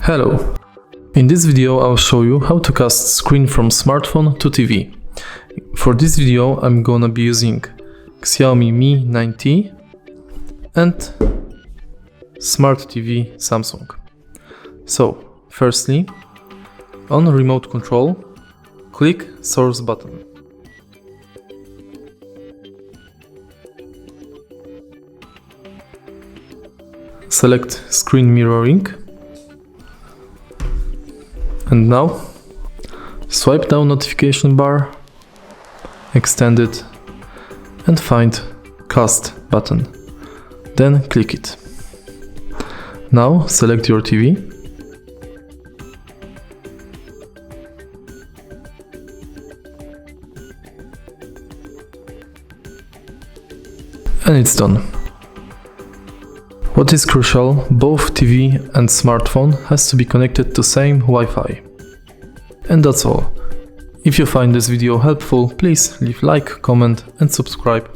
Hello! In this video I'll show you how to cast screen from smartphone to TV. For this video I'm gonna be using Xiaomi Mi 9T and Smart TV Samsung. So, firstly, on remote control, click Source button. Select Screen Mirroring. And now, swipe down notification bar, extend it, and find Cast button. Then click it. Now select your TV. And it's done. What is crucial, both TV and smartphone has to be connected to same Wi-Fi. And that's all. If you find this video helpful, please leave like, comment and subscribe